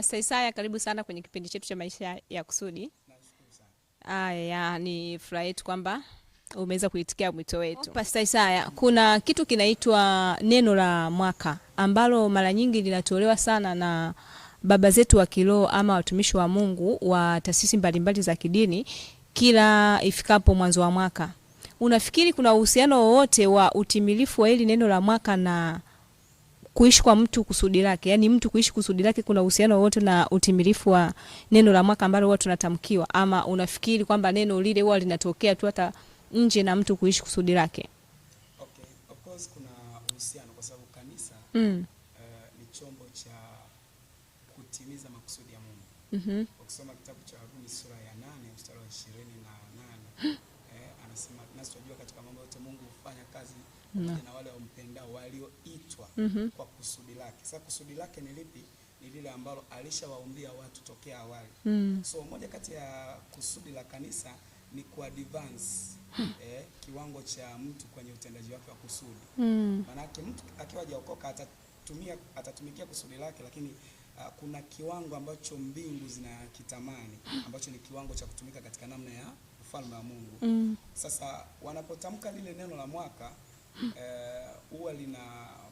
Pastor Isaya, karibu sana kwenye kipindi chetu cha maisha ya kusudi. Nashukuru sana. Ni furaha yetu kwamba umeweza kuitikia mwito wetu. Pastor Isaya, kuna kitu kinaitwa neno la mwaka ambalo mara nyingi linatolewa sana na baba zetu wa kiroho ama watumishi wa Mungu wa taasisi mbalimbali za kidini kila ifikapo mwanzo wa mwaka. Unafikiri kuna uhusiano wowote wa utimilifu wa hili neno la mwaka na kuishi kwa mtu kusudi lake? Yaani mtu kuishi kusudi lake, kuna uhusiano wote na utimilifu wa neno la mwaka ambalo huwa tunatamkiwa, ama unafikiri kwamba neno lile huwa linatokea tu hata nje na mtu kuishi kusudi lake? Okay, of course kuna uhusiano kwa sababu kanisa ni chombo cha kutimiza makusudi ya Mungu. Ukisoma kitabu cha Warumi sura ya 8 mstari wa 28, anasema nasi tunajua katika mambo yote Mungu hufanya kazi na wale wampendao walioitwa kwa kusudi lake. Sasa kusudi lake ni lipi? Ni lile ambalo alishawaambia watu tokea awali. So moja kati ya kusudi la kanisa ni kuadvance kiwango cha mtu kwenye utendaji wake wa kusudi. Maana mtu akiwa hajaokoka atatumikia kusudi lake, lakini kuna kiwango ambacho mbingu zinakitamani ambacho ni kiwango cha kutumika katika namna ya ufalme wa Mungu. Sasa wanapotamka lile neno la mwaka huwa lina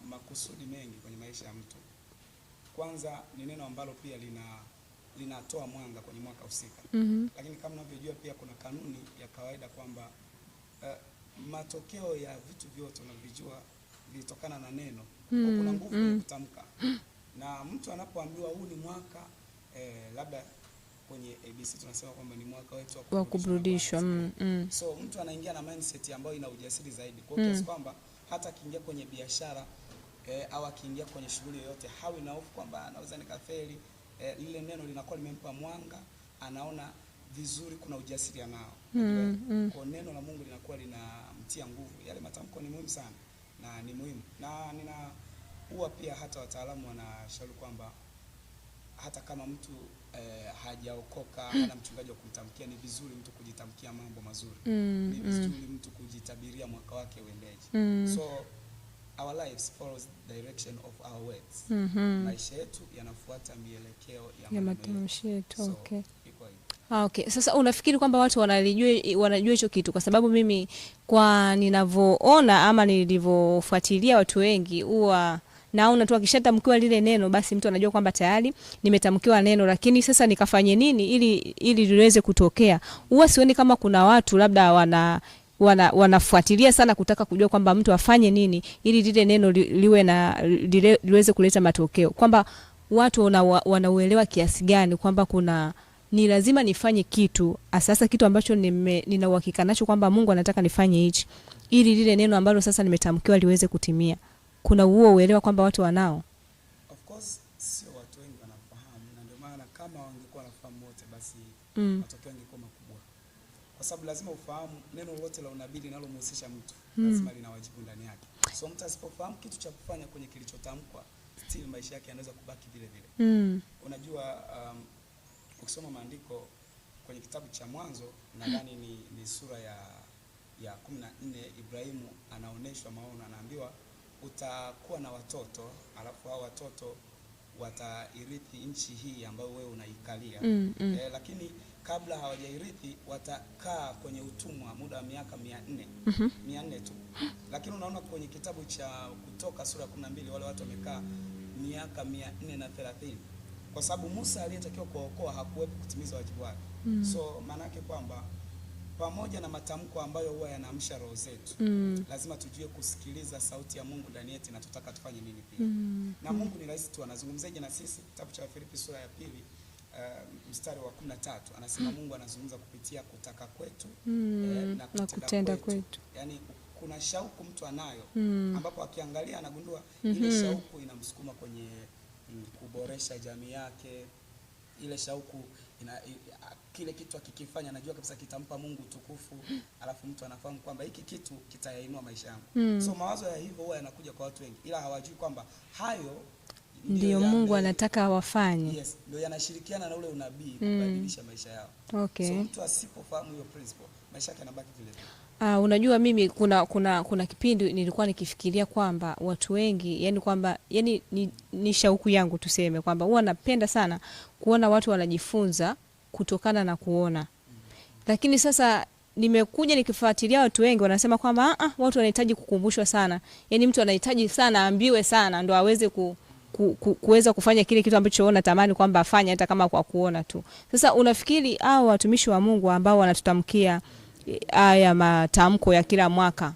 makusudi mengi kwenye maisha ya mtu. Kwanza ni neno ambalo pia linatoa mwanga kwenye mwaka husika. Lakini kama unavyojua pia kuna kanuni ya kawaida kwamba matokeo ya vitu vyote unavyojua vilitokana na neno. Kuna nguvu ya kutamka. Na mtu anapoambiwa huu ni mwaka labda kwenye ABC tunasema kwamba ni mwaka wetu wa kuburudishwa. So mtu anaingia na mindset ambayo ina ujasiri zaidi. Kwa kiasi kwamba hata akiingia kwenye biashara au akiingia kwenye shughuli yoyote hawi na hofu kwamba anaweza nikafeli. Lile neno linakuwa limempa mwanga, anaona vizuri, kuna ujasiri anao. Kwa neno la Mungu linakuwa linamtia nguvu. Yale matamko ni muhimu sana na ni muhimu. Na huwa pia hata wataalamu wanashauri kwamba hata kama mtu hajaokoka, hana mchungaji wa kumtamkia, ni vizuri mtu kujitamkia mambo mazuri. Ni vizuri mtu kujitabiria mwaka wake uendeje. So our lives follows direction of our words. Maisha yetu yanafuata mielekeo ya matamshi yetu. So, okay. Okay. Sasa unafikiri kwamba watu wanajua hicho kitu? Kwa sababu mimi kwa ninavyoona ama nilivyofuatilia watu wengi huwa naona tu akishatamkiwa lile neno basi mtu anajua kwamba tayari nimetamkiwa neno, lakini sasa nikafanye nini ili liweze kutokea? Huwa sioni kama kuna watu labda wanafuatilia sana kutaka kujua kwamba mtu afanye nini ili lile neno liweze kuleta matokeo, kwamba watu wanauelewa kiasi gani kwamba ni lazima nifanye kitu sasa, kitu ambacho nina uhakika nacho kwamba Mungu anataka nifanye hichi ili lile neno ambalo sasa nimetamkiwa liweze kutimia. Kuna huo uelewa kwamba watu wanao? Of course sio watu wengi wanafahamu, na ndio maana kama wangekuwa wanafahamu wote basi matokeo yangekuwa makubwa. Kwa sababu lazima ufahamu neno lote la unabii linalomhusisha mtu lazima lina wajibu ndani yake. So mtu asipofahamu kitu cha kufanya kwenye kilichotamkwa, still maisha yake yanaweza kubaki vile vile. Unajua ukisoma maandiko kwenye kitabu cha Mwanzo, nadhani ni sura ya 14, Ibrahimu anaoneshwa maono, anaambiwa utakuwa na watoto, alafu hao watoto watairithi nchi hii ambayo wewe unaikalia. Lakini kabla hawajairithi watakaa kwenye utumwa muda wa miaka 400 tu. Lakini unaona kwenye kitabu cha Kutoka sura ya 12 wale watu wamekaa miaka 430, kwa sababu Musa aliyetakiwa kuokoa hakuwepo kutimiza wajibu wake. So maana yake kwamba pamoja na matamko ambayo huwa yanaamsha roho zetu, lazima tujue kusikiliza sauti ya Mungu ndani yetu na tutaka tufanye nini pia. Na Mungu ni rahisi tu, anazungumzaje na sisi? Kitabu cha Wafilipi sura ya 2 mstari wa 13 anasema Mungu anazungumza kupitia kutaka kwetu na kutenda kwetu. Yaani kuna shauku mtu anayo ambapo akiangalia anagundua ile shauku inamsukuma kwenye kuboresha jamii yake. Ile shauku kile kitu akikifanya anajua kabisa kitampa Mungu utukufu, alafu mtu anafahamu kwamba hiki kitu kitayainua maisha yangu. So mawazo ya hivyo huwa yanakuja kwa watu wengi, ila hawajui kwamba hayo ndio Mungu anataka wafanye. Yes, ndio yanashirikiana na ule unabii kubadilisha maisha yao. Okay. So mtu asipofahamu hiyo principle, maisha yake yanabaki vile vile. Unajua mimi kuna kipindi nilikuwa nikifikiria kwamba watu wengi, yani kwamba yani ni shauku yangu tuseme kwamba huwa napenda sana kuona watu wanajifunza kutokana na kuona. Lakini sasa nimekuja nikifuatilia watu wengi wanasema kwamba watu wanahitaji kukumbushwa sana. Yani mtu anahitaji sana ambiwe sana ndo aweze kuweza kufanya kile kitu ambacho unatamani kwamba afanye hata kama kwa kuona tu. Sasa unafikiri watumishi wa Mungu ambao wanatutamkia haya matamko ya kila mwaka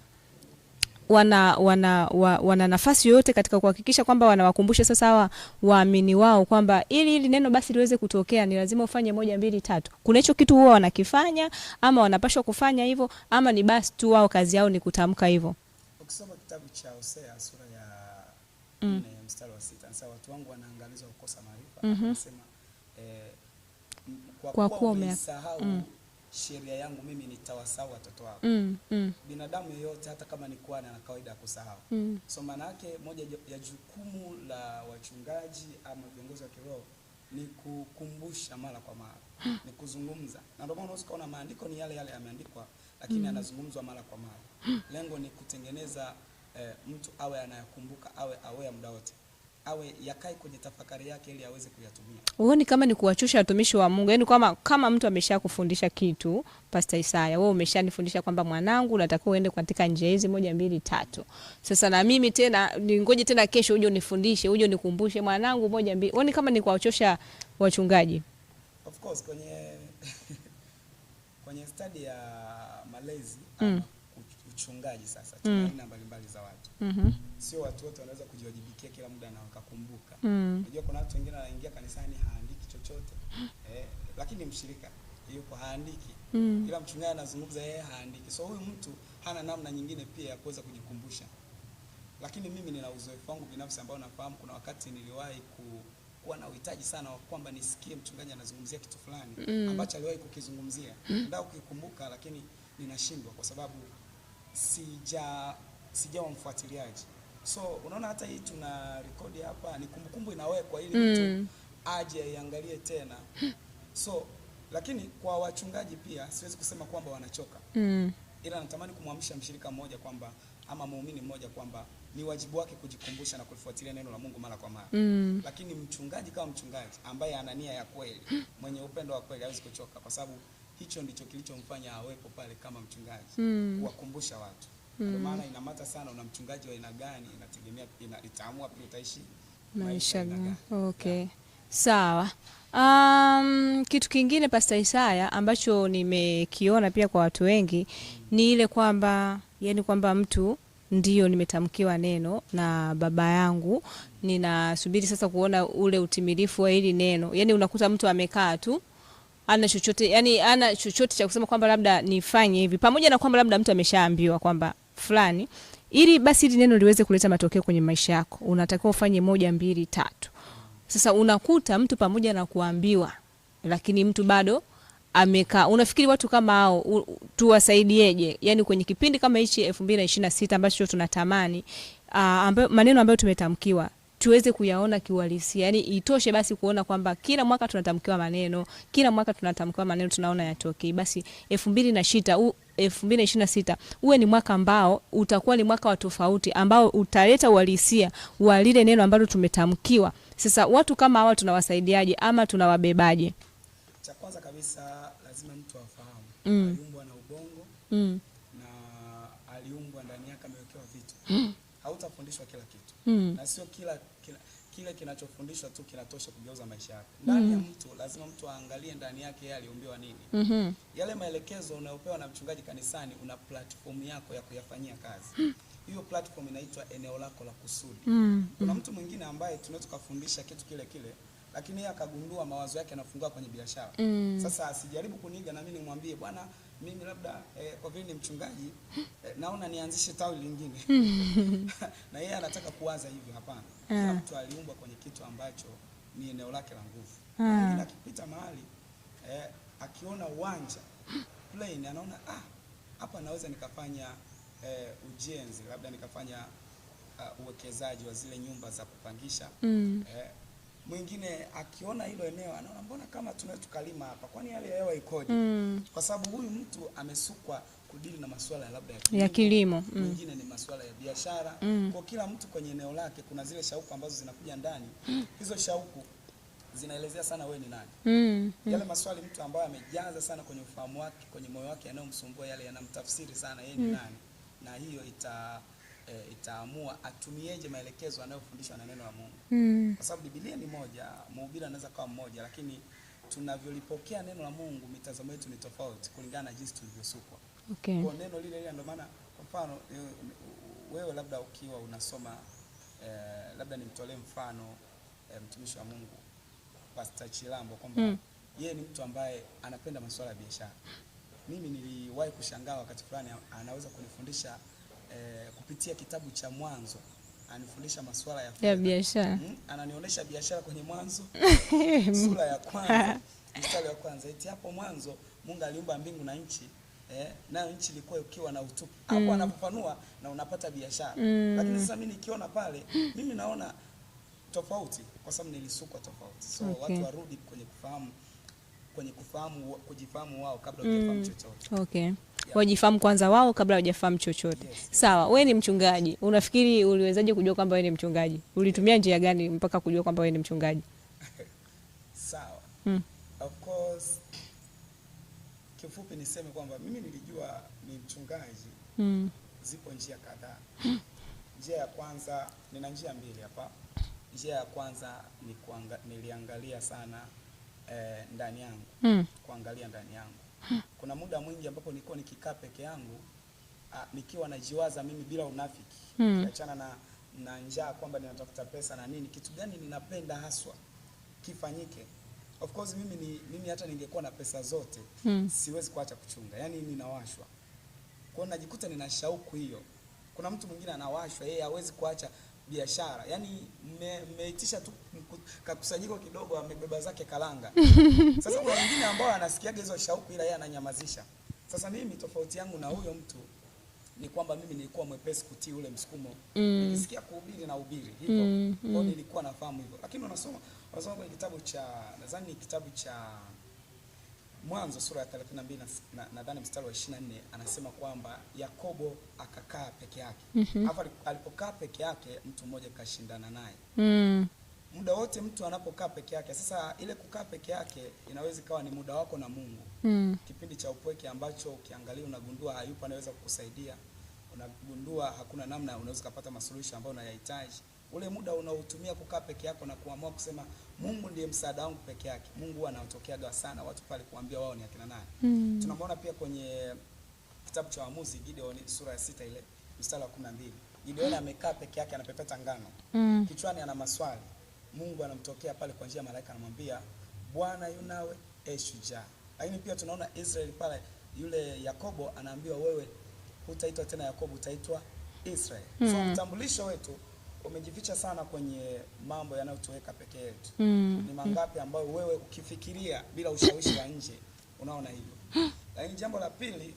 wana nafasi yote katika kuhakikisha kwamba wanawakumbusha sasa hawa waamini wao kwamba ili neno basi liweze kutokea ni lazima ufanye 1 2 3? Kuna hicho kitu huwa wanakifanya ama wanapaswa kufanya hivyo ama ni basi tu wao kazi yao ni kutamka hivyo? Ukisoma kitabu cha Hosea sura ya 4 mstari wa 6, sasa watu wangu wanaangalizwa kukosa maarifa. Anasema kwa kuwa umesahau sheria yangu mimi nitawasahau watoto wao. Binadamu yeyote hata kama ni kuhani ana kawaida ya kusahau. So maana yake moja ya jukumu la wachungaji ama viongozi wa kiroho ni kukumbusha mara kwa mara, ni kuzungumza. Na ndio maana unaweza kuona maandiko ni yale yale yameandikwa, lakini yanazungumzwa mara kwa mara. Lengo ni kutengeneza mtu awe anayakumbuka, awe aware muda wote, awe yakai kwenye tafakari yake ili aweze kuyatumia. Uone kama ni kuwachosha watumishi wa Mungu. Yaani kama mtu ameshakufundisha kitu, Pastor Isaya, wewe umeshanifundisha kwamba mwanangu unatakiwa uende katika njia hizi 1 2 3. Sasa na mimi tena ningoje tena kesho uje unifundishe, uje unikumbushe mwanangu 1 2. Uone kama ni kuwachosha wachungaji. Of course kwenye study ya malezi ama uchungaji sasa tuna aina mbalimbali za watu. Sio watu wote wanaweza kujiwajibikia kila muda na wakakumbuka. Unajua kuna watu wengine wanaingia kanisani haandiki chochote. Lakini mshirika yuko haandiki. Ila mchungaji anazungumza yeye haandiki. So huyu mtu hana namna nyingine pia ya kuweza kujikumbusha. Lakini mimi nina uzoefu wangu binafsi ambao nafahamu kuna wakati niliwahi kuwa na uhitaji sana wa kwamba nisikie mchungaji anazungumzia kitu fulani ambacho aliwahi kukizungumzia. Ndio kukikumbuka lakini ninashindwa kwa sababu sijawa mfuatiliaji. So unaona hata hii tuna rekodi hapa ni kumbukumbu inawekwa ili mtu aje aiangalie tena. So lakini kwa wachungaji pia siwezi kusema kwamba wanachoka. Ila natamani kumwamsha mshirika mmoja kwamba ama muumini mmoja kwamba ni wajibu wake kujikumbusha na kufuatilia neno la Mungu mara kwa mara. Lakini mchungaji kama mchungaji ambaye ana nia ya kweli, mwenye upendo wa kweli hawezi kuchoka kwa sababu hicho ndicho kilichomfanya awepo pale kama mchungaji, kuwakumbusha watu. Ndio maana inamata sana una mchungaji wa aina gani, inategemea itaamua pia utaishi maisha gani. Okay. Sawa. Kitu kingine Pastor Isaya ambacho nimekiona pia kwa watu wengi ni ile kwamba yani kwamba mtu ndio nimetamkiwa neno na baba yangu, ninasubiri sasa kuona ule utimilifu wa hili neno. Yani unakuta mtu amekaa tu ana chochote, yani ana chochote cha kusema kwamba labda nifanye hivi, pamoja na kwamba labda mtu ameshaambiwa kwamba fulani ili basi hili neno liweze kuleta matokeo kwenye maisha yako unatakiwa ufanye 1 2 3. Sasa unakuta mtu pamoja na kuambiwa lakini mtu bado amekaa. Unafikiri watu kama hao tuwasaidieje? Yani kwenye kipindi kama hichi 2026 ambacho tunatamani maneno ambayo tumetamkiwa tuweze kuyaona kiuhalisia. Yani itoshe basi kuona kwamba kila mwaka tunatamkiwa maneno, kila mwaka tunatamkiwa maneno tunaona yatokee. Basi 2026 uwe ni mwaka ambao utakuwa ni mwaka wa tofauti ambao utaleta uhalisia wa lile neno ambalo tumetamkiwa. Sasa watu kama hawa tunawasaidiaje ama tunawabebaje? Cha kwanza kabisa lazima mtu afahamu aliumbwa na ubongo na aliumbwa ndani yake amewekewa vitu. Hautafundishwa kila kitu. Na sio kile kinachofundishwa tu kinatosha kugeuza maisha yako. Ndani ya mtu lazima mtu aangalie ndani yake yeye aliumbiwa nini. Yale maelekezo unayopewa na mchungaji kanisani una platform yako ya kuyafanyia kazi. Hiyo platform inaitwa eneo lako la kusudi. Kuna mtu mwingine ambaye tunaweza kufundisha kitu kile kile lakini yeye akagundua mawazo yake yanafungua kwenye biashara. Sasa asijaribu kuniiga na mimi nimwambie bwana mimi labda kwa vile ni mchungaji naona nianzishe tawi lingine. Na yeye anataka kuwaza hivyo, hapana. Kila mtu aliumbwa kwenye kitu ambacho ni eneo lake la nguvu. Mwingine akipita mahali akiona uwanja plain anaona hapa naweza nikafanya ujenzi, labda nikafanya uwekezaji wa zile nyumba za kupangisha. Mwingine akiona hilo eneo anaona mbona kama tunaweza tukalima hapa, kwani hali ya hewa ikoje? Kwa sababu huyu mtu amesukwa kudili na masuala labda ya kilimo, mwingine ni masuala ya biashara. Kwa kila mtu kwenye eneo lake kuna zile shauku ambazo zinakuja ndani. Hizo shauku zinaelezea sana wewe ni nani. Yale maswali mtu ambaye amejaza sana kwenye ufahamu wake, kwenye moyo wake, yanayomsumbua yale yanamtafsiri sana yeye ni nani, na hiyo itaamua atumieje maelekezo anayofundishwa na neno la Mungu. Kwa sababu Biblia ni moja, mhubiri anaweza kuwa mmoja, lakini tunavyolipokea neno la Mungu mitazamo yetu ni tofauti kulingana na jinsi tulivyosukwa. Okay. Kwa neno lile lile, ndio maana kwa mfano wewe labda ukiwa unasoma labda nimtolee mfano mtumishi wa Mungu Pastor Chilambo kwamba yeye ni mtu ambaye anapenda masuala ya biashara. Mimi niliwahi kushangaa wakati fulani anaweza kunifundisha kupitia kitabu cha Mwanzo, anifundisha masuala ya biashara. Ananionyesha biashara kwenye Mwanzo sura ya kwanza mstari wa kwanza, eti hapo mwanzo Mungu aliumba mbingu na nchi, nayo nchi ilikuwa ukiwa na utupu. Hapo anafafanua na unapata biashara. Lakini sasa mimi nikiona pale, mimi naona tofauti kwa sababu nilisukwa tofauti. So watu warudi kwenye kujifahamu wao kabla hujafahamu chochote. Okay. Wajifahamu kwanza wao kabla hujafahamu chochote. Yes. Sawa, wewe ni mchungaji. Unafikiri uliwezaje kujua kwamba wewe ni mchungaji? Ulitumia njia gani mpaka kujua kwamba wewe ni mchungaji? Sawa. Of course, kifupi niseme kwamba mimi nilijua ni mchungaji. Zipo njia kadhaa. Njia ya kwanza, nina njia mbili hapa. Njia ya kwanza ni niliangalia sana ndani yangu. Kuangalia ndani yangu. Kuna muda mwingi ambapo nilikuwa nikikaa peke yangu, nikiwa najiwaza mimi bila unafiki, kiachana na njaa kwamba ninatafuta pesa na nini, kitu gani ninapenda haswa kifanyike. Of course mimi hata ningekuwa na pesa zote, siwezi kuacha kuchunga. Yaani ninawashwa. Kwa hiyo najikuta nina shauku hiyo. Kuna mtu mwingine anawashwa, yeye hawezi kuacha biashara. Yaani mmeitisha tu kakusanyiko kidogo, amebeba zake kalanga. Sasa kuna wengine ambao anasikiaga hizo shauku ila yeye ananyamazisha. Sasa mimi tofauti yangu na huyo mtu ni kwamba mimi nilikuwa mwepesi kutii ule msukumo. Nilisikia kuhubiri na hubiri hivyo. Kwa nilikuwa nafahamu hivyo. Lakini unasoma kwenye kitabu cha, nadhani kitabu cha Mwanzo sura ya 32 nadhani mstari wa 24, anasema kwamba Yakobo akakaa peke yake. Hapo alipokaa peke yake, mtu mmoja kashindana naye. Muda wote mtu anapokaa peke yake, sasa ile kukaa peke yake inaweza ikawa ni muda wako na Mungu. Kipindi cha upweke ambacho ukiangalia unagundua hayupo anaweza kukusaidia. Unagundua hakuna namna unaweza kupata masuluhisho ambayo unayahitaji. Ule muda unaotumia kukaa peke yako na kuamua kusema Mungu ndiye msaada wangu peke yake. Mungu anatokeaga sana watu pale kuambia wao ni akina nani. Tunamwona pia kwenye kitabu cha Waamuzi, Gideon sura ya 6 ile mstari wa 12. Gideon amekaa peke yake anapepeta ngano. Kichwani ana maswali. Mungu anamtokea pale kwa njia ya malaika, anamwambia Bwana yu nawe, shujaa. Lakini pia tunaona Israeli pale, yule Yakobo anaambiwa wewe hutaitwa tena Yakobo, utaitwa Israeli. So utambulisho wetu umejificha sana kwenye mambo yanayotuweka peke yetu. Ni mangapi ambayo wewe ukifikiria bila ushawishi wa nje unaona hivyo. Lakini jambo la pili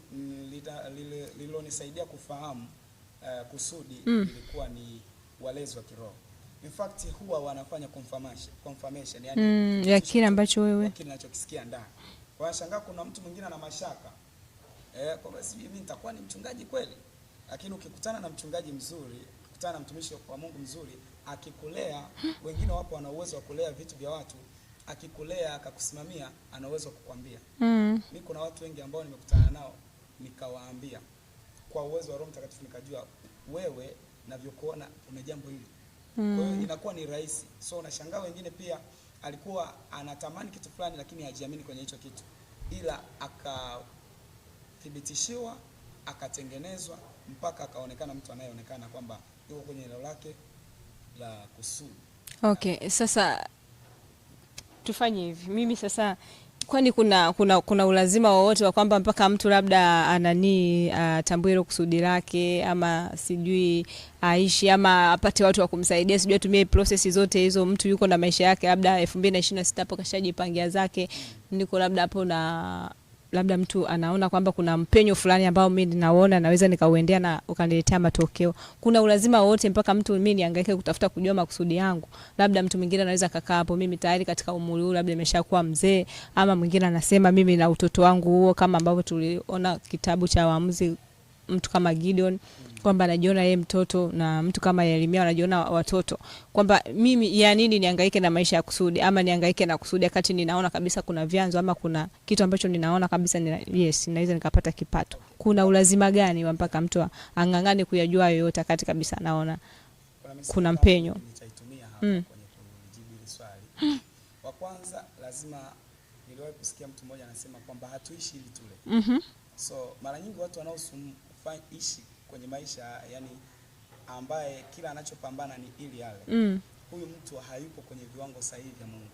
lilonisaidia kufahamu kusudi ilikuwa ni walezi wa kiroho. In fact huwa wanafanya confirmation yani ya kile ambacho wewe kinachokisikia ndani. Kwa nashangaa kuna mtu mwingine ana mashaka kwa sababu mimi nitakuwa ni mchungaji kweli. Lakini ukikutana na mchungaji mzuri, ukikutana na mtumishi wa Mungu mzuri, akikulea, wengine wapo wana uwezo wa kulea vitu vya watu, akikulea akakusimamia, ana uwezo wa kukwambia. Mimi kuna watu wengi ambao nimekutana nao nikawaambia kwa uwezo wa Roho Mtakatifu, nikajua wewe navyokuona una jambo hili. Kwa hiyo inakuwa ni rahisi. So unashangaa wengine pia alikuwa anatamani kitu fulani lakini hajiamini kwenye hicho kitu, ila akathibitishiwa, akatengenezwa mpaka akaonekana mtu anayeonekana kwamba yuko kwenye eneo lake la kusudi. Okay, sasa tufanye hivi. Mimi sasa kwani kuna ulazima wowote wa kwamba mpaka mtu labda atambue ile kusudi lake, ama sijui aishi, ama apate watu wa kumsaidia, sijui atumie process zote hizo? Mtu yuko na maisha yake labda 2026 hapo kashajipangia zake, niko labda hapo labda mtu anaona kwamba kuna mpenyo fulani ambao mimi ninaona naweza nikauendea na ukaniletea matokeo, kuna ulazima wote mpaka mtu mimi nihangaike kutafuta kujua makusudi yangu? Labda mtu mwingine anaweza kakaa hapo, mimi tayari katika umri huu labda nimeshakuwa mzee, ama mwingine anasema mimi na utoto wangu huo, kama ambavyo tuliona kitabu cha Waamuzi, mtu kama Gideon kwamba anajiona yeye mtoto, na mtu kama Yeremia anajiona watoto, kwamba mimi ya nini nihangaike na maisha ya kusudi, ama nihangaike na kusudi wakati ninaona kabisa kuna vyanzo, ama kuna kitu ambacho ninaona kabisa yes naweza nikapata kipato. Kuna ulazima gani wa mpaka mtu angangane kuyajua yoyote wakati kabisa anaona kuna mpenyo? Nitaitumia hapa kwenye kujibu hili swali. Wa kwanza, lazima, niliwahi kusikia mtu mmoja anasema kwamba hatuishi ili tule. So mara nyingi watu wanaoishi kwenye maisha, yani ambaye kila anachopambana ni ili ale, huyu mtu hayupo kwenye viwango sahihi vya Mungu.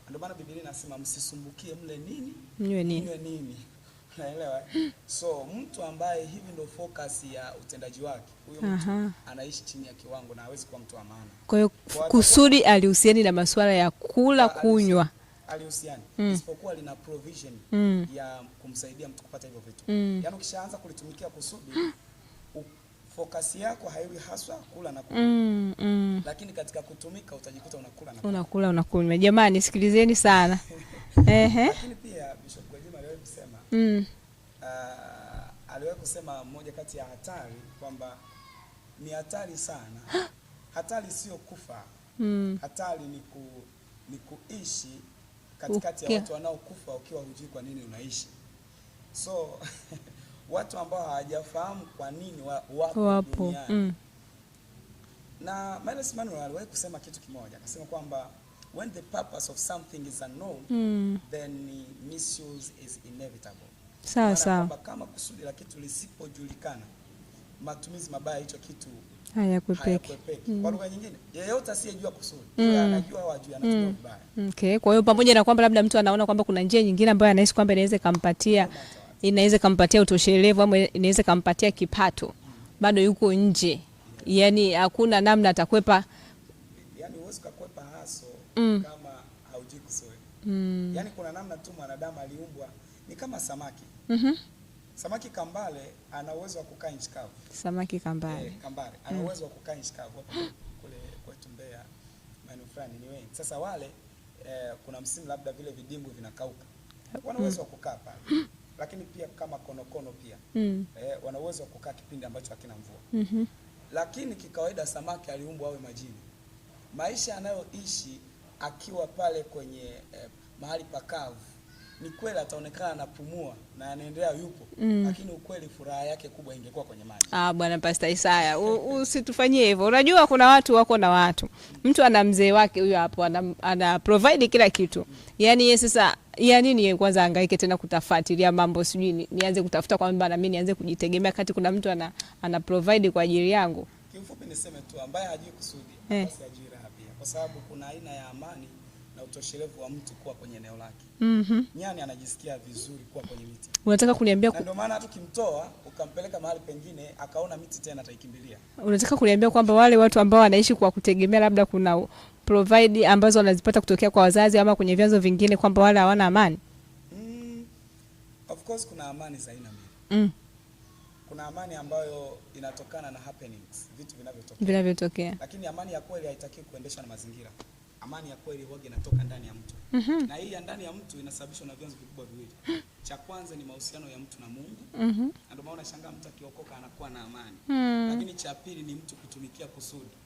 Ndio maana Biblia inasema msisumbukie mle nini nywe nini. Unaelewa? So mtu ambaye hivi ndio focus ya utendaji wake, huyo mtu anaishi chini ya kiwango na hawezi kuwa mtu wa maana. Kwa hiyo kusudi alihusiani na masuala ya kula kunywa, alihusiani isipokuwa lina provision ya kumsaidia mtu kupata hivyo vitu. Yaani ukishaanza kulitumikia kusudi, focus yako haiwi haswa kula na kunywa. Lakini katika kutumika utajikuta unakula. Jamani sikilizeni sana. Lakini pia Bishop Gwajima aliwahi kusema aliwahi kusema mmoja kati ya hatari kwamba ni hatari sana. Hatari sio kufa. Hatari ni kuishi katikati ya watu wanaokufa ukiwa hujui kwa nini unaishi. So watu ambao hawajafahamu kwa nini wapo duniani. Na Miles Monroe aliwahi kusema kitu kimoja, akasema kwamba when the purpose of something is unknown, then misuse is inevitable. Sawa. Kama kusudi la kitu lisipojulikana, matumizi mabaya hicho kitu hayakwepeki. Kwa lugha nyingine, yeyote asiyejua kusudi, anajua wajui anatumia vibaya. Okay, kwa hiyo pamoja na kwamba labda mtu anaona kwamba kuna njia nyingine ambayo anahisi kwamba inaweza kumpatia utoshelevu ama inaweza kumpatia kipato, bado yuko nje. Yaani hakuna namna atakwepa. Yaani huwezi kukwepa haso kama haujui kusudi. Yaani kuna namna tu mwanadamu aliumbwa ni kama samaki. Samaki kambale ana uwezo wa kukaa nchi kavu. Samaki kambale. Kambale ana uwezo wa kukaa nchi kavu kule kwetu Mbeya, maeneo fulani ni wengi. Sasa wale kuna msimu labda vile vidimbwi vinakauka. Wana uwezo wa kukaa pale. Lakini pia kama konokono pia wana uwezo wa kukaa kipindi ambacho hakina mvua. Lakini kikawaida samaki aliumbwa awe majini. Maisha anayoishi akiwa pale kwenye mahali pakavu, ni kweli ataonekana anapumua na anaendelea yupo, lakini ukweli furaha yake kubwa ingekuwa kwenye maji. Bwana Pastor Isaya, usitufanyie hivyo. Unajua kuna watu wako na watu. Mtu ana mzee wake huyo hapo, ana provide kila kitu. Yaani yeye sasa ya nini yeye kwanza hangaike tena kutafuatilia mambo, sijui nianze kutafuta kwamba na mimi nianze kujitegemea kati kuna mtu ana provide kwa ajili yangu. Kifupi niseme tu ambaye hajui kusudi basi hajui raha pia, kwa sababu kuna aina ya amani na utoshelevu wa mtu kuwa kwenye eneo lake. Nyani anajisikia vizuri kuwa kwenye miti. Unataka kuniambia ndio maana hata ukimtoa ukampeleka mahali pengine akaona miti tena ataikimbilia. Unataka kuniambia kwamba wale watu ambao wanaishi kwa kutegemea labda kuna provide ambazo wanazipata kutokea kwa wazazi ama kwenye vyanzo vingine, kwamba wale hawana amani? Of course kuna amani za aina mbili. Kuna amani ambayo inatokana na happenings, vitu vinavyotokea. Lakini amani ya kweli haitaki kuendeshwa na mazingira. Amani ya kweli huwa inatoka ndani ya mtu. Na hii ya ndani ya mtu inasababishwa na vyanzo vikubwa viwili. Cha kwanza ni mahusiano ya mtu na Mungu. Na ndio maana shangaa mtu akiokoka anakuwa na amani. Lakini cha pili ni mtu kutumikia kusudi.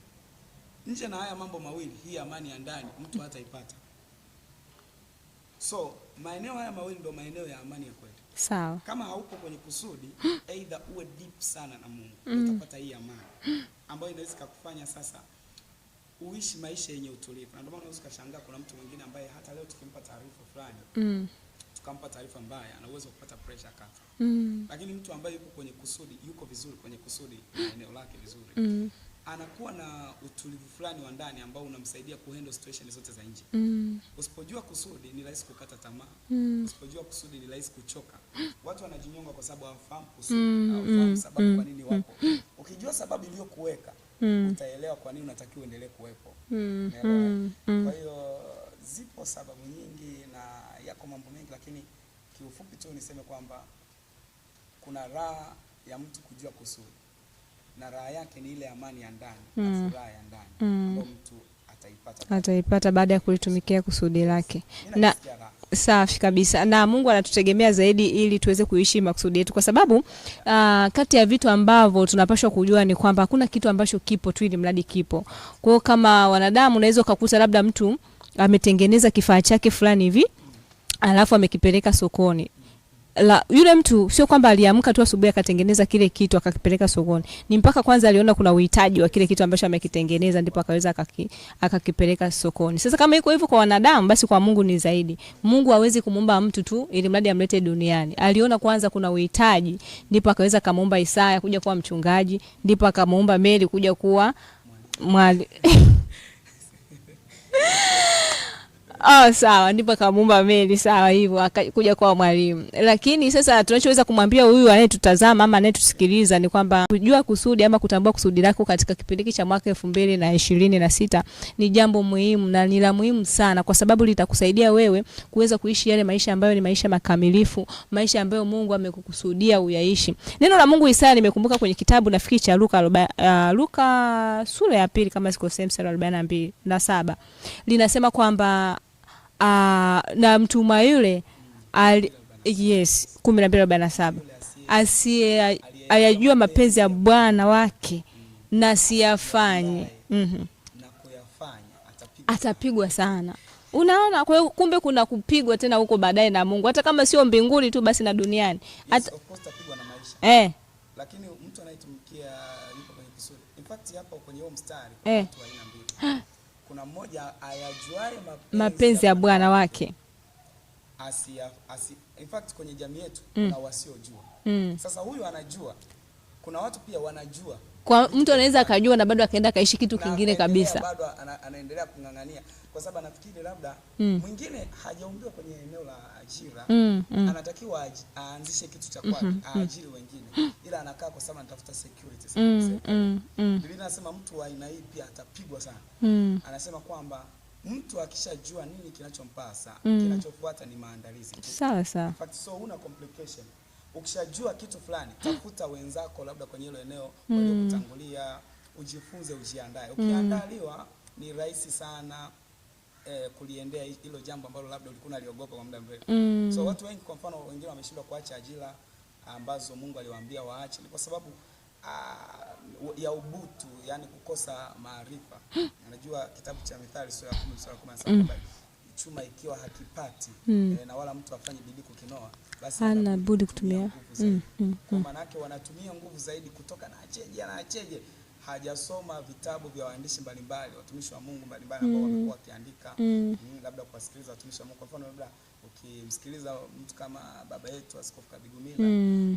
Nje na haya mambo mawili, hii amani ya ndani mtu hataipata. So maeneo haya mawili ndio maeneo ya amani ya kweli. Sawa. Kama haupo kwenye kusudi, either uwe deep sana na Mungu, utapata hii amani ambayo inaweza kukufanya sasa uishi maisha yenye utulivu. Na ndio maana unaweza kushangaa kuna mtu mwingine ambaye hata leo tukimpa taarifa fulani, tukampa taarifa mbaya, ana uwezo kupata pressure kafa. Lakini mtu ambaye yuko kwenye kusudi, yuko vizuri kwenye kusudi na eneo lake vizuri, anakuwa na utulivu fulani wa ndani ambao unamsaidia kuhandle situation zote za nje. Usipojua kusudi ni rahisi kukata tamaa. Usipojua kusudi ni rahisi kuchoka. Watu wanajinyonga kwa sababu hawafahamu kusudi, hawafahamu sababu kwa nini wapo. Ukijua sababu iliyokuweka, utaelewa kwa nini unatakiwa uendelee kuwepo. Kwa hiyo zipo sababu nyingi na yako mambo mengi, lakini kiufupi tu niseme kwamba kuna raha ya mtu kujua kusudi, na raha yake ni ile amani ya ndani na furaha ya ndani ambayo mtu ataipata baada ya kulitumikia kusudi lake. Na safi kabisa. Na Mungu anatutegemea zaidi ili tuweze kuishi makusudi yetu, kwa sababu kati ya vitu ambavyo tunapaswa kujua ni kwamba hakuna kitu ambacho kipo tu ili mradi kipo. Kwa hiyo kama wanadamu unaweza kukuta labda mtu ametengeneza kifaa chake fulani hivi alafu amekipeleka sokoni. Yule mtu sio kwamba aliamka tu asubuhi akatengeneza kile kitu akakipeleka sokoni. Ni mpaka kwanza aliona kuna uhitaji wa kile kitu ambacho amekitengeneza ndipo akaweza akakipeleka sokoni. Sasa kama iko hivyo kwa wanadamu, basi kwa Mungu ni zaidi. Mungu hawezi kumuumba mtu tu ili mradi amlete duniani. Aliona kwanza kuna uhitaji ndipo akaweza kumuumba Isaya kuja kuwa mchungaji, ndipo akamuumba Mary kuja kuwa mwali. Sawa, ndipo akamuumba Mary, sawa hivyo akakuja kwa mwalimu. Lakini sasa tunachoweza kumwambia huyu anayetutazama ama anayetusikiliza ni kwamba kujua kusudi ama kutambua kusudi lako katika kipindi cha mwaka 2026 ni jambo muhimu na ni la muhimu sana, kwa sababu litakusaidia wewe kuweza kuishi yale maisha ambayo ni maisha makamilifu, maisha ambayo Mungu amekukusudia uyaishi. Neno la Mungu Isaya nimekumbuka kwenye kitabu nafikiri cha Luka sura ya 2 kama sikosei mstari wa 42 na 7. Linasema kwamba na mtuma yule 12:47 asiye ayajua mapenzi ya Bwana wake na siyafanye na kuyafanya atapigwa sana. Unaona, kwa hiyo kumbe kuna kupigwa tena huko baadaye na Mungu, hata kama sio mbinguni tu basi na duniani. Yes, of course tapigwa na maisha. Lakini mtu anayetumikia yuko kwenye kusudi. In fact hapo kwenye huo mstari kuna watu wa aina mbili. Kuna mmoja ayajuaye mapenzi ya Bwana wake. In fact kwenye jamii yetu kuna wasiojua. Sasa huyu anajua. Kuna watu pia wanajua. Kwa mtu anaweza akajua na bado akaenda kaishi kitu kingine kabisa. Bado anaendelea kungangania kwa sababu anafikiri labda mwingine hajaumbiwa kwenye eneo la ajira. Anatakiwa aanzishe kitu cha kwake, aajiri wengine. Ila anakaa kwa sababu anatafuta security sana. Biblia inasema mtu wa aina hii pia atapigwa sana. Anasema kwamba mtu akishajua nini kinachompasa, kinachofuata ni maandalizi. Sawa sawa. In fact so una complication. Ukishajua kitu fulani, tafuta wenzako labda kwenye hilo eneo waliokutangulia, ujifunze, ujiandae. Ukiandaliwa ni rahisi sana kuliendea hilo jambo ambalo labda ulikuwa unaliogopa kwa muda mrefu. So watu wengi kwa mfano wengine wameshindwa kuacha ajira ambazo Mungu aliwaambia waache ni kwa sababu ya ubutu, yani kukosa maarifa. Unajua kitabu cha Mithali sura ya 10:17 chuma ikiwa hakipati na wala mtu afanye bidii kukinoa basi hana budi kutumia. Kwa maana yake wanatumia nguvu zaidi kutoka na acheje hajasoma vitabu vya waandishi mbalimbali, watumishi wa Mungu mbalimbali ambao wamekuwa wakiandika, labda kuwasikiliza watumishi wa Mungu. Kwa mfano labda ukimsikiliza mtu kama baba yetu Askofu Kabigumila,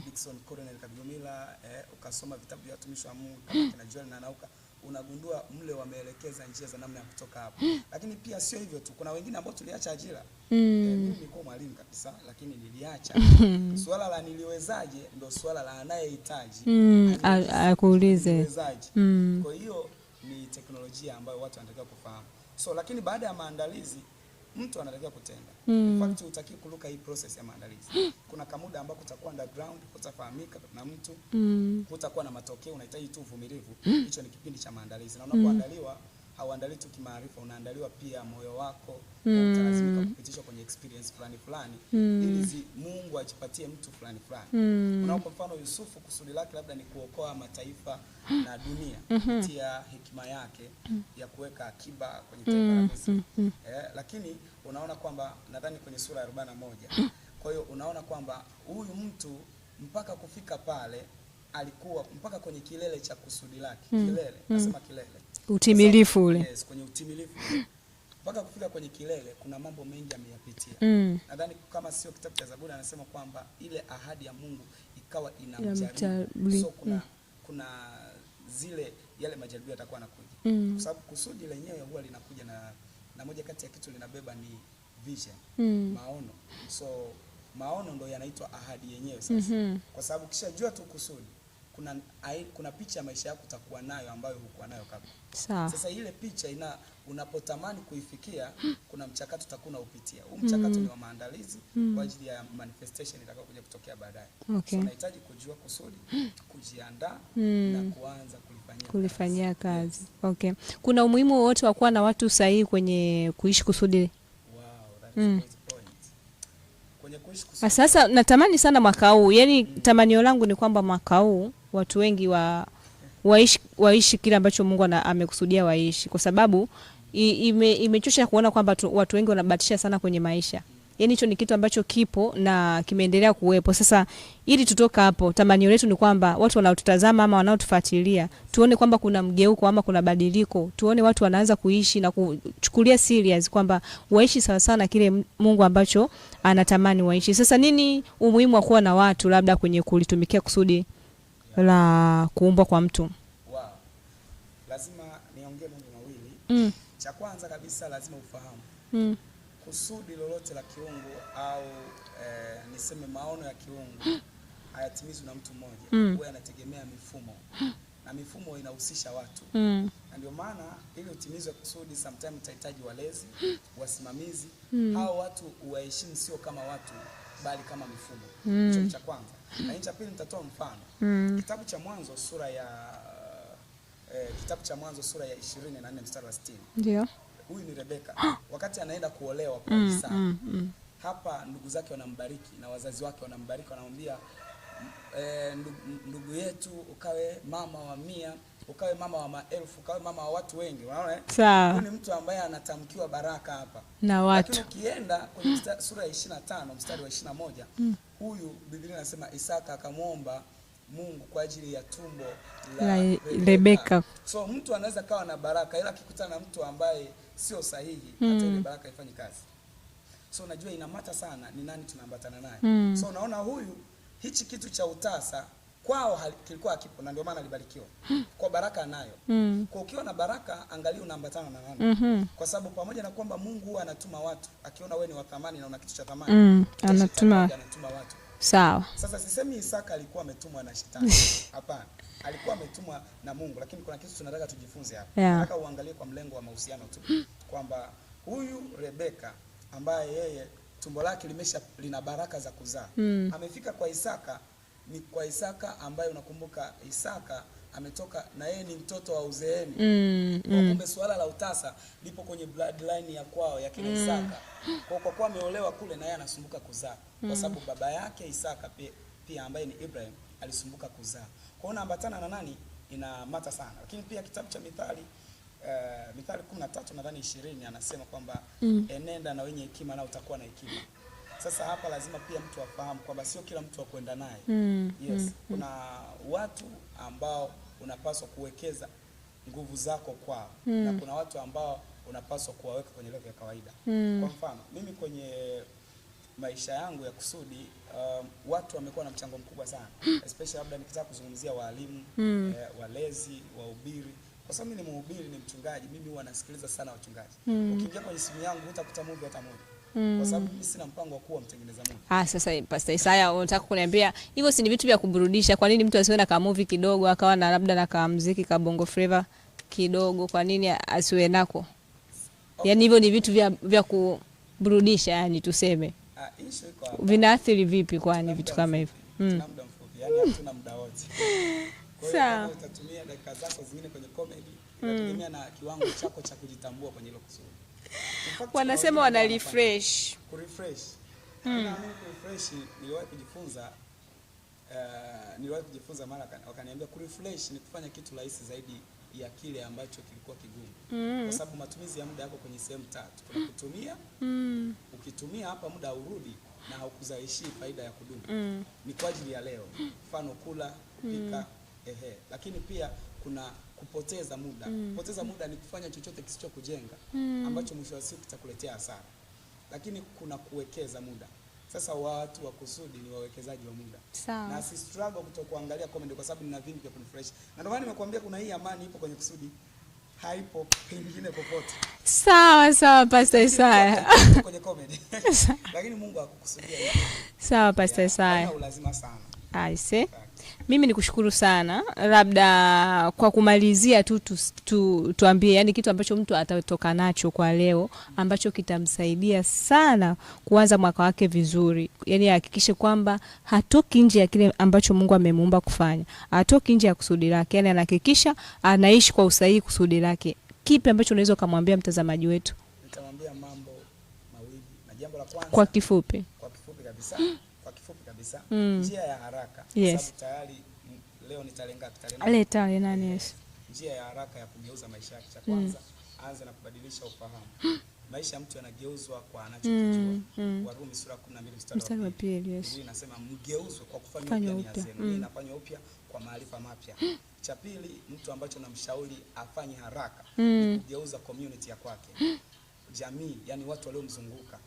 Dickson Coronel Kabigumila, ukasoma vitabu vya watumishi wa Mungu kama kina Joel na Nauka, unagundua mle wameelekeza njia za namna ya kutoka hapo. Lakini pia sio hivyo tu, kuna wengine ambao tuliacha ajira. Mimi nilikuwa mwalimu kabisa lakini niliacha. Swala la niliwezaje ndio swala la anayehitaji akuulize. Kwa hiyo ni teknolojia ambayo watu wanatakiwa kufahamu. So lakini baada ya maandalizi mtu anatakiwa kutenda. In fact utaki kuruka hii process ya maandalizi. Kuna kamuda ambako utakuwa underground, utafahamika na mtu, utakuwa na matokeo, unahitaji tu uvumilivu. Hicho ni kipindi cha maandalizi. Na unapoandaliwa hauandaliwi tu kimaarifa, unaandaliwa pia moyo wako, utalazimika kupitishwa kwenye experience fulani ili Mungu ajipatie mtu fulani. Unaona kwa mfano Yusufu kusudi lake labda ni kuokoa mataifa na dunia kupitia hekima yake ya kuweka akiba kwenye taifa la Misri. Lakini unaona kwamba nadhani kwenye sura ya 41. Kwa hiyo unaona kwamba huyu mtu mpaka kufika pale alikuwa mpaka kwenye kilele cha kusudi lake. Kilele, nasema kilele. Utimilifu ule. Yes, kwenye utimilifu. Mpaka kufika kwenye kilele kuna mambo mengi ameyapitia. Nadhani kama sio kitabu cha Zaburi anasema kwamba ile ahadi ya Mungu ikawa inamjaribu. So kuna zile yale majaribio yatakuwa yanakuja. Kwa sababu kusudi lenyewe huwa linakuja na moja kati ya kitu linabeba ni vision, maono. So maono ndio yanaitwa ahadi yenyewe sasa. Kwa sababu kishajua tu kusudi, kuna picha ya maisha yako utakuwa nayo ambayo hukuwa nayo kabla. Sawa. Sasa ile picha unapotamani kuifikia, kuna mchakato utakuwa unaupitia. Huu mchakato ni wa maandalizi kwa ajili ya manifestation itakayokuja kutokea baadaye. Okay. So unahitaji kujua kusudi, kujiandaa na kuanza kulifanyia kazi. Yes. Okay. Kuna umuhimu wote wa kuwa na watu sahihi kwenye kuishi kusudi? Wow, that is a great point. Kwenye kuishi kusudi. Sasa natamani sana mwaka huu, yani tamanio langu ni kwamba mwaka huu watu wengi waishi kile ambacho Mungu amekusudia waishi, kwa sababu imechosha kuona kwamba watu wengi wanabatisha sana kwenye maisha. Yani hicho ni kitu ambacho kipo na kimeendelea kuwepo. Sasa ili tutoka hapo, tamanio letu ni kwamba watu wanaotutazama ama wanaotufuatilia tuone kwamba kuna mgeuko ama kuna badiliko, tuone watu wanaanza kuishi na kuchukulia serious kwamba waishi sawa sana kile Mungu ambacho anatamani waishi. Sasa nini umuhimu wa kuwa na watu labda kwenye kulitumikia kusudi la kuumbwa kwa mtu? Wow. Lazima niongee mambo mawili. Cha kwanza kabisa lazima ufahamu. Kusudi lolote la kiungu au niseme maono ya kiungu hayatimizwi na mtu mmoja. Huwa yanategemea mifumo. Na mifumo inahusisha watu. Na ndio maana ili utimizwe kusudi sometimes utahitaji walezi, wasimamizi. Hao watu uwaheshimu sio kama watu bali kama mifumo. Hicho cha kwanza. Na cha pili nitatoa mfano. Kitabu cha Mwanzo sura ya 24 mstari wa 60. Ndio. Huyu ni Rebeka. Wakati anaenda kuolewa kwa Isaka. Hapa ndugu zake wanambariki na wazazi wake wanambariki, wanamwambia ndugu yetu ukawe mama wa 100, ukawe mama wa 1000, ukawe mama wa watu wengi. Unaona? Sawa. Huyu ni mtu ambaye anatamkiwa baraka hapa. Na watu. Lakini ukienda kwenye sura ya 25 mstari wa 21, huyu Biblia inasema Isaka akamwomba Mungu kwa ajili ya tumbo la Rebeka. So mtu anaweza kawa na baraka ila akikutana na mtu ambaye sio sahihi, hata ile baraka haifanyi kazi. So unajua inamata sana ni nani tunaambatana naye. So unaona huyu hichi kitu cha utasa kwao kilikuwa hakipo, na ndio maana alibarikiwa. Kwa baraka anayo. Kwa ukiwa na baraka angalia unaambatana na nani. Kwa sababu pamoja na kwamba Mungu huwa anatuma watu, akiona wewe ni wa thamani na una kitu cha thamani, anatuma watu. Sawa. Sasa sisemi Isaka alikuwa ametumwa na shetani. Hapana. Alikuwa ametumwa na Mungu, lakini kuna kitu tunataka tujifunze hapa. Nataka uangalie kwa mlengo wa mahusiano tu. Kwamba huyu Rebeka ambaye yeye tumbo lake lina baraka za kuzaa. Amefika kwa Isaka, ni kwa Isaka ambaye unakumbuka Isaka ametoka na yeye ni mtoto wa uzeeni. Kumbe swala la utasa lipo kwenye bloodline ya kwao ya kina Isaka. Kwa kuwa ameolewa kule na yeye anasumbuka kuzaa. Kwa sababu baba yake Isaka pia ambaye ni Ibrahim alisumbuka kuzaa. Kwa hiyo ambatana na nani inamata sana. Lakini pia kitabu cha Mithali 13 nadhani 20 anasema kwamba enenda na wenye hekima na utakuwa na hekima. Sasa hapa lazima pia mtu afahamu kwamba sio kila mtu akwenda naye. Yes, kuna watu ambao unapaswa kuwekeza nguvu zako kwao na kuna watu ambao unapaswa kuwaweka kwenye level ya kawaida. Kwa mfano, mimi kwenye maisha yangu ya kusudi watu wamekuwa na mchango mkubwa sana. Especially labda nikitaka kuzungumzia walimu, walezi, wahubiri. Kwa sababu mimi ni mhubiri, ni mchungaji, mimi huwa nasikiliza sana wachungaji. Ukiingia kwenye simu yangu utakuta movie hata moja. Kwa sababu mimi sina mpango wa kuwa mtengeneza movie. Sasa Pastor Isaya unataka kuniambia hivyo si ni vitu vya kuburudisha? Kwa nini mtu asiwe na ka movie kidogo akawa na labda na ka muziki ka bongo flavor kidogo? Kwa nini asiwe nako? Yaani hivyo ni vitu vya kuburudisha, yani tuseme. Vinaathiri vipi kwani vitu kama hivyo? Tuna muda mfupi, yani hatuna muda wote. Kwa hiyo utatumia dakika zako zingine kwenye comedy, inategemea na kiwango chako cha kujitambua kwenye hilo kusudi. Wanasema wana refresh. Kurefresh. Na mimi kurefresh niliwahi kujifunza mara wakaniambia kurefresh ni kufanya kitu rahisi zaidi ya kile ambacho kilikuwa kigumu. Kwa sababu matumizi ya muda yako kwenye sehemu tatu. Kuna kutumia, ukitumia hapa muda urudi na haukuzalishi faida ya kudumu. Ni kwa ajili ya leo. Mfano kula, kupika, lakini pia kuna kupoteza muda. Kupoteza muda ni kufanya chochote kisicho kujenga ambacho mwisho wa siku kitakuletea hasara. Lakini kuna kuwekeza muda. Sasa watu wa kusudi ni wawekezaji wa muda. Sawa. Na si struggle kutokuangalia comedy kwa sababu nina vingi vya kunifresh. Na ndio maana nimekuambia kuna hii amani ipo kwenye kusudi. Haipo pengine popote. Sawa Pastor Isaya. Kwenye comedy. Lakini Mungu hakukusudia. Sawa Pastor Isaya. Lazima sana. Aise. Mimi nikushukuru sana. Labda kwa kumalizia tuambie yani kitu ambacho mtu atatoka nacho kwa leo ambacho kitamsaidia sana kuanza mwaka wake vizuri. Yani hakikishe kwamba hatoki nje ya kile ambacho Mungu amemuumba kufanya. Hatoki nje ya kusudi lake. Yani anahakikisha anaishi kwa usahihi kusudi lake. Kipi ambacho unaweza kumwambia mtazamaji wetu? Nitamwambia mambo mawili. Na jambo la kwanza kwa kifupi kabisa. Kwa kifupi kabisa, njia ya haraka. Yes. Sababu tayari leo ni tarehe ngapi? Tarehe 8. Yes. Njia ya haraka ya kugeuza maisha yake, cha kwanza anza na kubadilisha ufahamu. Maisha ya mtu yanageuzwa kwa anachokijua. Warumi sura 12 mstari wa 2. Yes. Biblia inasema mgeuzwe kwa kufanywa upya nia zenu. Inafanywa upya kwa maarifa mapya. Cha pili, mtu ambacho namshauri afanye haraka ni kugeuza community ya kwake. Jamii, yani watu waliomzunguka.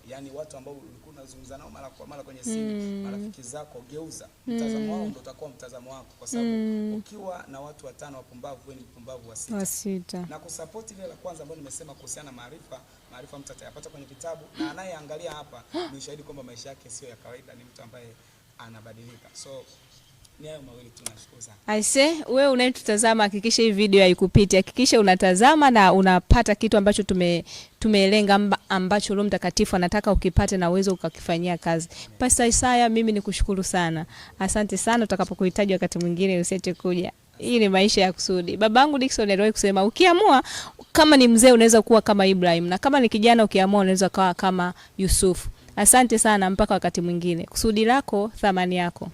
Yani watu ambao ulikuwa unazungumza nao mara kwa mara kwenye simu, marafiki zako, geuza mtazamo wao, ndio utakuwa mtazamo wako, kwa sababu ukiwa na watu 5 wapumbavu, wewe ni mpumbavu wa 6. Na kusupport ile la kwanza ambayo nimesema kuhusiana na maarifa mtu atayapata kwenye kitabu, na anayeangalia hapa ni ushahidi kwamba maisha yake sio ya kawaida, ni mtu ambaye anabadilika. So ni hayo mawili tu, nashukuru sana. Aise, wewe unayetutazama hakikisha hii video haikupiti. Hakikisha unatazama na unapata kitu ambacho tumelenga ambacho Roho Mtakatifu anataka ukipate na uwezo ukakifanyia kazi. Pastor Isaya, mimi nikushukuru sana. Asante sana, utakapokuhitaji wakati mwingine usiache kuja. Hii ni maisha ya kusudi. Babangu Dickson aliwahi kusema ukiamua kama ni mzee unaweza kuwa kama Ibrahim, na kama ni kijana ukiamua unaweza kuwa kama Yusuf. Asante sana, mpaka wakati mwingine. Kusudi lako, thamani yako.